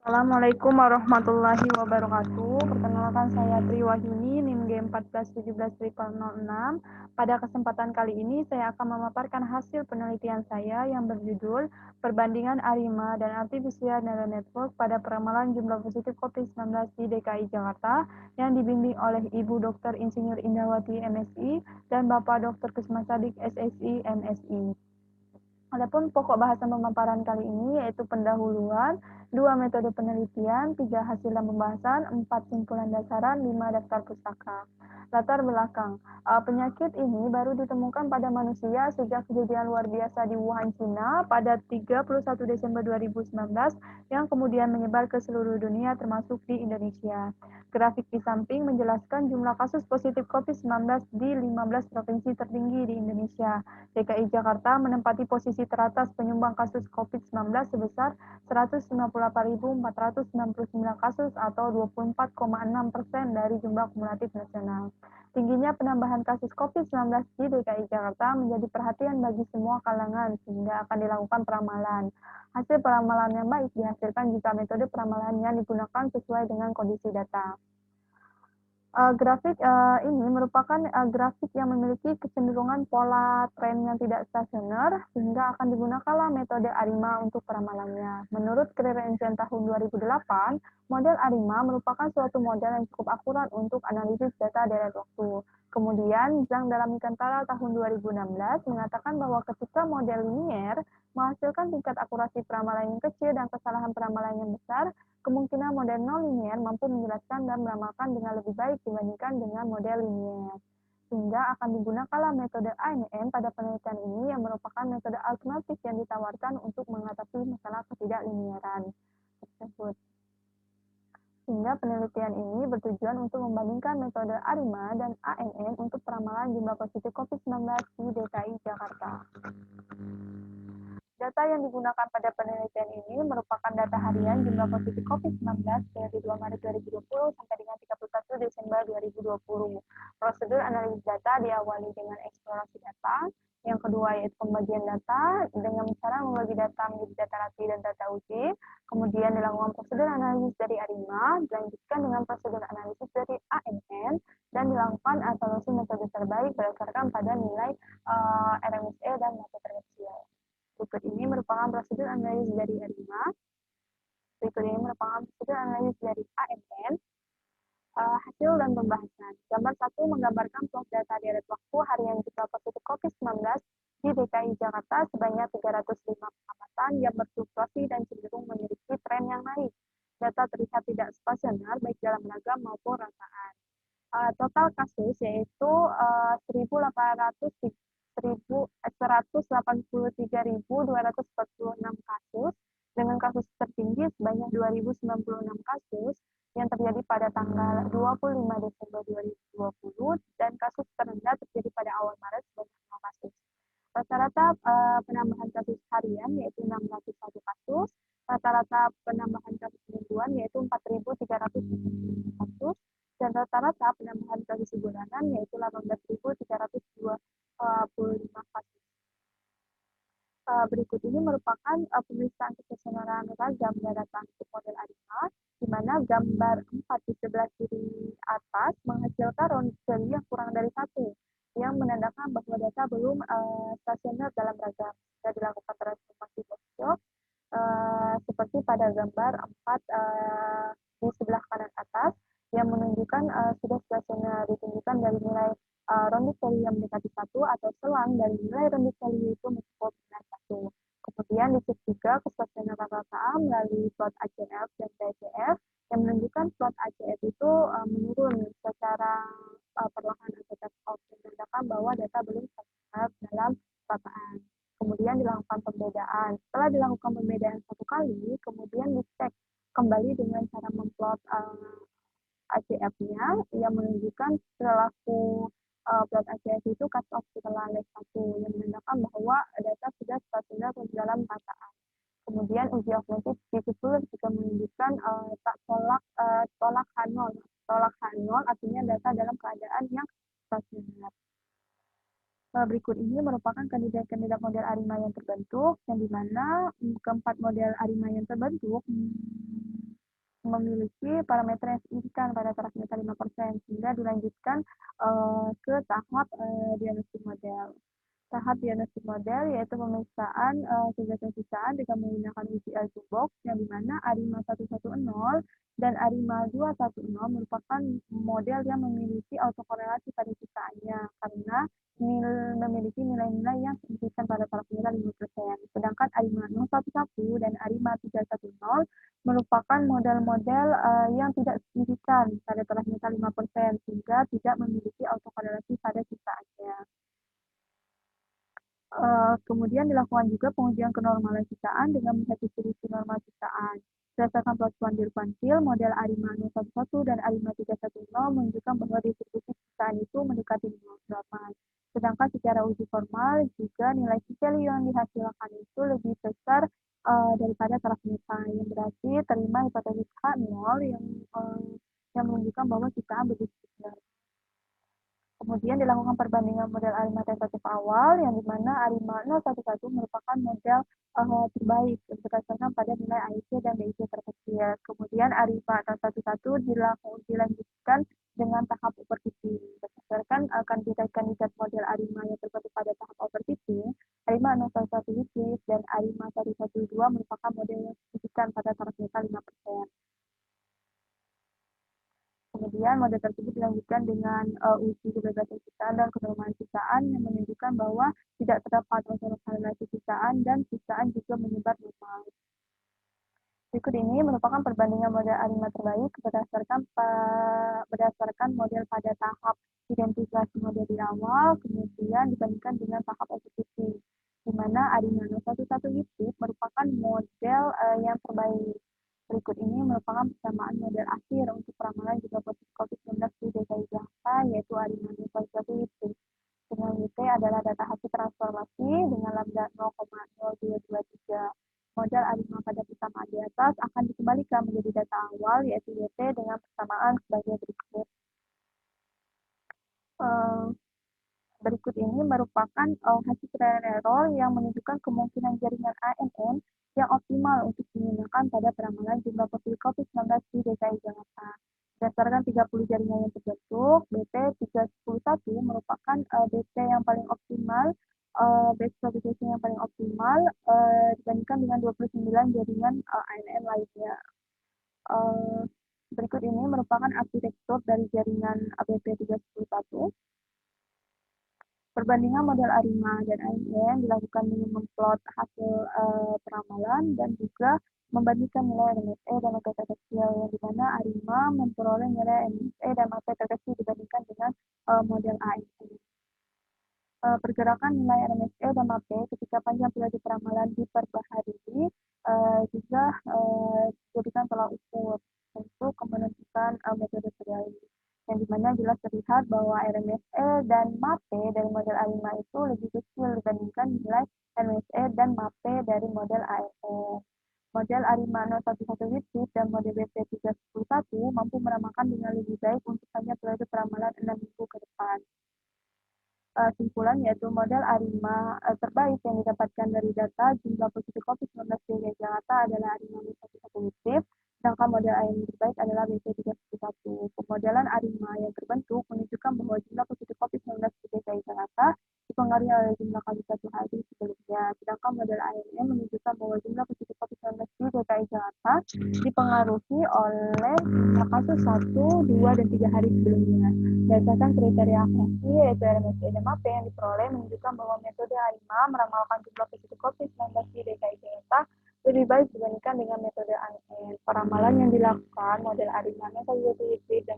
Assalamualaikum warahmatullahi wabarakatuh. Perkenalkan saya Tri Wahyuni, NIM G14170006. Pada kesempatan kali ini saya akan memaparkan hasil penelitian saya yang berjudul Perbandingan ARIMA dan Artificial Neural Network pada peramalan jumlah positif COVID-19 di DKI Jakarta yang dibimbing oleh Ibu Dr. Insinyur Indawati MSI dan Bapak Dr. Kusma Sadik SSI MSI. Adapun pokok bahasan pemaparan kali ini yaitu pendahuluan, 2 metode penelitian, 3 hasil dan pembahasan, 4 simpulan dasaran, 5 daftar pustaka. Latar belakang, penyakit ini baru ditemukan pada manusia sejak kejadian luar biasa di Wuhan, China pada 31 Desember 2019 yang kemudian menyebar ke seluruh dunia termasuk di Indonesia. Grafik di samping menjelaskan jumlah kasus positif COVID-19 di 15 provinsi tertinggi di Indonesia. DKI Jakarta menempati posisi teratas penyumbang kasus COVID-19 sebesar 158.499 kasus atau 24,6% dari jumlah kumulatif nasional. Tingginya penambahan kasus COVID-19 di DKI Jakarta menjadi perhatian bagi semua kalangan sehingga akan dilakukan peramalan. Hasil peramalan yang baik dihasilkan jika metode peramalan yang digunakan sesuai dengan kondisi data. Grafik ini merupakan grafik yang memiliki kecenderungan pola tren yang tidak stasioner, sehingga akan digunakanlah metode ARIMA untuk peramalannya. Menurut Krirensian tahun 2008, model ARIMA merupakan suatu model yang cukup akurat untuk analisis data deret waktu. Kemudian, Zhang dalam Nusantara tahun 2016 mengatakan bahwa ketika model linier menghasilkan tingkat akurasi peramalan yang kecil dan kesalahan peramalan yang besar, kemungkinan model non-linier mampu menjelaskan dan meramalkan dengan lebih baik dibandingkan dengan model linier. Sehingga akan digunakanlah metode ANN pada penelitian ini yang merupakan metode alternatif yang ditawarkan untuk mengatasi masalah ketidakliniaran tersebut. Sehingga penelitian ini bertujuan untuk membandingkan metode ARIMA dan ANN untuk peramalan jumlah positif COVID-19 di DKI Jakarta. Data yang digunakan pada penelitian ini merupakan data harian jumlah positif COVID-19 dari 2 Maret 2020 sampai dengan 31 Desember 2020. Prosedur analisis data diawali dengan eksplorasi data, yang kedua yaitu pembagian data dengan cara membagi data menjadi data latih dan data uji, kemudian dilakukan prosedur analisis dari ARIMA, dilanjutkan dengan prosedur analisis dari ANN, dan dilakukan evaluasi metode terbaik berdasarkan pada nilai RMSE dan mata terkecil. Berikut ini merupakan prosedur analisis dari ARIMA. Berikut ini merupakan prosedur analisis dari ANN. Hasil dan pembahasan. Gambar 1 menggambarkan plot data deret waktu harian jumlah positif COVID-19 di DKI Jakarta sebanyak 305 pengamatan yang berfluktuasi dan cenderung memiliki tren yang naik. Data terlihat tidak stasioner baik dalam ragam maupun rataan. Total kasus yaitu 183.246 kasus, dengan kasus tertinggi sebanyak 2.096 kasus yang terjadi pada tanggal 25 Desember 2020 dan kasus terendah terjadi pada awal Maret sebanyak 0 kasus. Rata-rata penambahan kasus harian yaitu 601 kasus, rata-rata penambahan kasus mingguan yaitu 4.300 kasus, dan rata-rata penambahan kasus bulanan yaitu 18.325 kasus. Berikut ini merupakan pemeriksaan kesesuaian ragam daratan untuk model ARIMA, di mana gambar 4 di sebelah kiri atas menghasilkan ronde yang kurang dari 1, yang menandakan bahwa data belum stasioner dalam ragam. Sudah dilakukan transformasi positif, seperti pada gambar 4 di sebelah kanan atas, yang menunjukkan sudah stasioner, ditunjukkan dari nilai ronde value yang mendekati 1 atau selang dari nilai ronde value itu mencukupi dengan 1. Kemudian dicek juga kestasioneran rata melalui plot ACF dan TCF yang menunjukkan plot ACF itu menurun secara perlahan atau take-off, menandakan bahwa data belum stasioner dalam rataan. Kemudian dilakukan pembedaan. Setelah dilakukan pembedaan satu kali, kemudian dicek kembali dengan cara memplot ACF-nya yang menunjukkan perilaku plot ACF itu cut off setelah leg 1 yang menandakan bahwa data sudah stasioner dalam rataan. Kemudian uji augmented diffuser juga menunjukkan tolak H0. Tolak H0 artinya data dalam keadaan yang stasioner. Berikut ini merupakan kandidat-kandidat model ARIMA yang terbentuk, yang dimana keempat model ARIMA yang terbentuk memiliki parameter yang signifikan pada taraf nyata 5%, sehingga dilanjutkan ke tahap diagnostik model. Tahap diagnostik model yaitu pemeriksaan kegiatan sisaan dengan menggunakan UCL toolbox, yang dimana ARIMA 110 dan ARIMA 210 merupakan model yang memiliki autokorelasi pada sisaannya karena memiliki nilai-nilai yang signifikan pada taraf nilai 5%. Sedangkan ARIMA 011 dan ARIMA 310 merupakan model-model yang tidak signifikan pada taraf nilai 5%, sehingga tidak memiliki autokorelasi pada sisaannya. Kemudian dilakukan juga pengujian kenormalan sisaan dengan melihat distribusi normal sisaan. Berdasarkan pelacuan Dirvantil, model ARIMA 011 dan ARIMA 310 menunjukkan bahwa distribusi sisaan itu mendekati normal. Sedangkan secara uji formal juga nilai P-value yang dihasilkan itu lebih besar daripada taraf nilai, yang berarti terima hipotesis H0 yang menunjukkan bahwa sisaan berdistribusi. Kemudian dilakukan perbandingan model ARIMA tentatif awal, yang dimana ARIMA 011 merupakan model terbaik berdasarkan pada nilai AIC dan DIC terkecil. Kemudian ARIMA 011 dilanjutkan dengan tahap overfitting. Berdasarkan kandidat-kandidat model ARIMA yang terbentuk pada tahap overfitting, ARIMA 011 dan ARIMA 112 merupakan model yang signifikan pada taraf nilai 5%. Kemudian model tersebut dilanjutkan dengan uji kebebasan sisaan dan kenormalan sisaan yang menunjukkan bahwa tidak terdapat autokorelasi sisaan dan sisaan juga menyebar normal. Berikut ini merupakan perbandingan model ARIMA terbaik berdasarkan model pada tahap identifikasi model di awal, kemudian dibandingkan dengan tahap overfitting, di mana ARIMA 011 merupakan model yang terbaik. Berikut ini merupakan persamaan model akhir untuk peramalan jumlah positif COVID-19 di DKI Jakarta, yaitu ARIMA 011 dengan YT adalah data hasil transformasi dengan lambda 0,0223. Model ARIMA pada persamaan di atas akan dikembalikan menjadi data awal, yaitu YT dengan persamaan sebagai berikut. Berikut ini merupakan hasil trial error yang menunjukkan kemungkinan jaringan ANN yang optimal untuk digunakan pada peramalan jumlah positif COVID-19 di DKI Jakarta. Berdasarkan 30 jaringan yang terbentuk, BP 311 merupakan BP yang paling optimal, base propagation yang paling optimal dibandingkan dengan 29 jaringan ANN lainnya. Berikut ini merupakan arsitektur dari jaringan BP 311. Perbandingan model ARIMA dan ANN dilakukan dengan memplot hasil peramalan dan juga membandingkan nilai RMSE dan MAP terkecil, yang dimana ARIMA memperoleh nilai RMSE dan MAP terkecil dibandingkan dengan model ANN. Pergerakan nilai RMSE dan MAP ketika panjang periode peramalan diperbaharui juga dijadikan tolak ukur untuk menentukan metode trialing, yang dimana jelas terlihat bahwa RMSE dan MAP dari model ARIMA itu lebih kecil dibandingkan nilai RMSE dan MAP dari model ANN. Model ARIMA 011 dan model BP 311 mampu meramalkan dengan lebih baik untuk hanya periode peramalan 6 minggu ke depan. Simpulan yaitu model ARIMA terbaik yang didapatkan dari data jumlah positif COVID-19 di Jakarta adalah ARIMA 111, sedangkan model ARIMA terbaik adalah BP311. Pemodelan ARIMA yang terbentuk menunjukkan bahwa jumlah positif COVID-19 di DKI Jakarta dipengaruhi oleh jumlah kali satu hari sebelumnya, sedangkan model ANN menunjukkan bahwa jumlah positif COVID-19 di DKI Jakarta dipengaruhi oleh kasus 1, 2, dan 3 hari sebelumnya. Berdasarkan kriteria akurasi yaitu RMSE dan MAP yang diperoleh menunjukkan bahwa metode ARIMA meramalkan jumlah positif COVID-19 di DKI Jakarta lebih baik dibandingkan dengan metode ANN. Peramalan yang dilakukan model ARIMA 011 dan